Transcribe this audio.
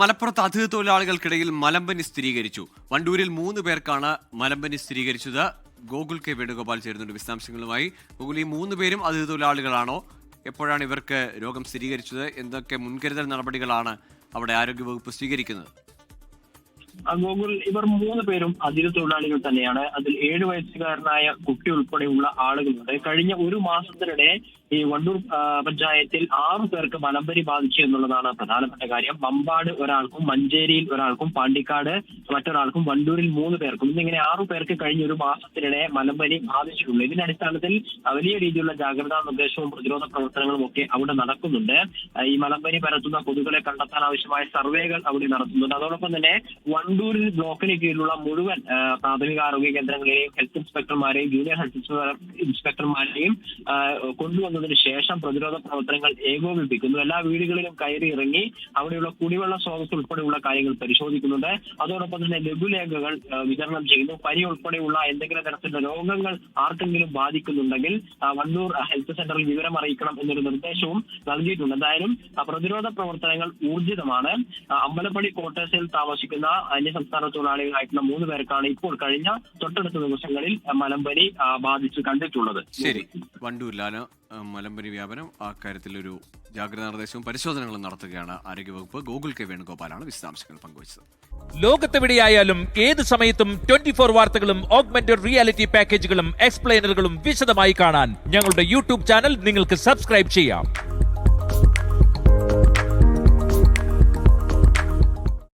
മലപ്പുറത്ത് അതിഥി തൊഴിലാളികൾക്കിടയിൽ മലമ്പനി സ്ഥിരീകരിച്ചു. വണ്ടൂരിൽ 3 പേർക്കാണ് മലമ്പനി സ്ഥിരീകരിച്ചത്. ഗോകുൽ കെ വേണുഗോപാൽ ചേരുന്നുണ്ട് വിശദാംശങ്ങളുമായി. ഗോകുൽ, ഈ 3 പേരും അതിഥി തൊഴിലാളികളാണോ? എപ്പോഴാണ് ഇവർക്ക് രോഗം സ്ഥിരീകരിച്ചത്? എന്തൊക്കെ മുൻകരുതൽ നടപടികളാണ് അവിടെ ആരോഗ്യവകുപ്പ് സ്വീകരിക്കുന്നത്? ഗോകുൽ, ഇവർ 3 പേരും അതിഥി തൊഴിലാളികൾ തന്നെയാണ്. അതിൽ 7 വയസ്സുകാരനായ കുട്ടി ഉൾപ്പെടെയുള്ള ആളുകളുണ്ട്. കഴിഞ്ഞ ഒരു മാസത്തിനിടെ ഈ വണ്ടൂർ പഞ്ചായത്തിൽ 6 പേർക്ക് മലമ്പനി ബാധിച്ചു എന്നുള്ളതാണ് പ്രധാനപ്പെട്ട കാര്യം. മമ്പാട് ഒരാൾക്കും, മഞ്ചേരിയിൽ ഒരാൾക്കും, പാണ്ടിക്കാട് മറ്റൊരാൾക്കും, വണ്ടൂരിൽ 3 പേർക്കും, എന്നിങ്ങനെ 6 പേർക്ക് കഴിഞ്ഞ ഒരു മാസത്തിനിടെ മലമ്പനി ബാധിച്ചിട്ടുണ്ട്. ഇതിന്റെ അടിസ്ഥാനത്തിൽ വലിയ രീതിയിലുള്ള ജാഗ്രതാ നിർദ്ദേശവും പ്രതിരോധ പ്രവർത്തനങ്ങളും ഒക്കെ അവിടെ നടക്കുന്നുണ്ട്. ഈ മലമ്പനി പരത്തുന്ന കൊതുകുകളെ കണ്ടെത്താൻ ആവശ്യമായ സർവേകൾ അവിടെ നടത്തുന്നുണ്ട്. അതോടൊപ്പം തന്നെ വണ്ടൂരിൽ ബ്ലോക്കിന് കീഴിലുള്ള മുഴുവൻ പ്രാഥമിക ആരോഗ്യ കേന്ദ്രങ്ങളിലെയും ഹെൽത്ത് ഇൻസ്പെക്ടർമാരെയും ജൂനിയർ ഹെൽത്ത് ഇൻസ്പെക്ടർമാരെയും കൊണ്ടുവന്നതിന് ശേഷം പ്രതിരോധ പ്രവർത്തനങ്ങൾ ഏകോപിപ്പിക്കുന്നു. എല്ലാ വീടുകളിലും കയറി ഇറങ്ങി അവിടെയുള്ള കുടിവെള്ള സ്രോതസ് ഉൾപ്പെടെയുള്ള കാര്യങ്ങൾ പരിശോധിക്കുന്നുണ്ട്. അതോടൊപ്പം തന്നെ ലഘുലേഖകൾ വിതരണം ചെയ്യുന്നു. പനി ഉൾപ്പെടെയുള്ള എന്തെങ്കിലും തരത്തിലുള്ള രോഗങ്ങൾ ആർക്കെങ്കിലും ബാധിക്കുന്നുണ്ടെങ്കിൽ വണ്ടൂർ ഹെൽത്ത് സെന്ററിൽ വിവരം അറിയിക്കണം എന്നൊരു നിർദ്ദേശവും നൽകിയിട്ടുണ്ട്. എന്തായാലും പ്രതിരോധ പ്രവർത്തനങ്ങൾ ഊർജിതമാണ്. അമ്പലപ്പടി ക്വാർട്ടേഴ്സിൽ താമസിക്കുന്ന അന്യസംസ്ഥാന തൊഴിലാളികളായിട്ടുള്ള 3 പേർക്കാണ് ഇപ്പോൾ കഴിഞ്ഞ തൊട്ടടുത്ത ദിവസങ്ങളിൽ മലമ്പനി ബാധിച്ച് കണ്ടിട്ടുള്ളത്. ശരി, വണ്ടൂരിലാണ് മലമ്പനി വ്യാപനം. ആ കാര്യത്തിലൊരു ജാഗ്രതാ നിർദ്ദേശവും പരിശോധനകളും നടത്തുകയാണ് ആരോഗ്യവകുപ്പ്. ഗോകുൽ കെ വേണുഗോപാലാണ് വിശദാംശങ്ങൾ പങ്കുവച്ചത്. ലോകത്തെവിടെയായാലും ഏത് സമയത്തും 24 വാർത്തകളും ഓഗ്മെന്റഡ് റിയാലിറ്റി പാക്കേജുകളും എക്സ്പ്ലെയിനറുകളും വിശദമായി കാണാൻ ഞങ്ങളുടെ യൂട്യൂബ് ചാനൽ നിങ്ങൾക്ക് സബ്സ്ക്രൈബ് ചെയ്യാം.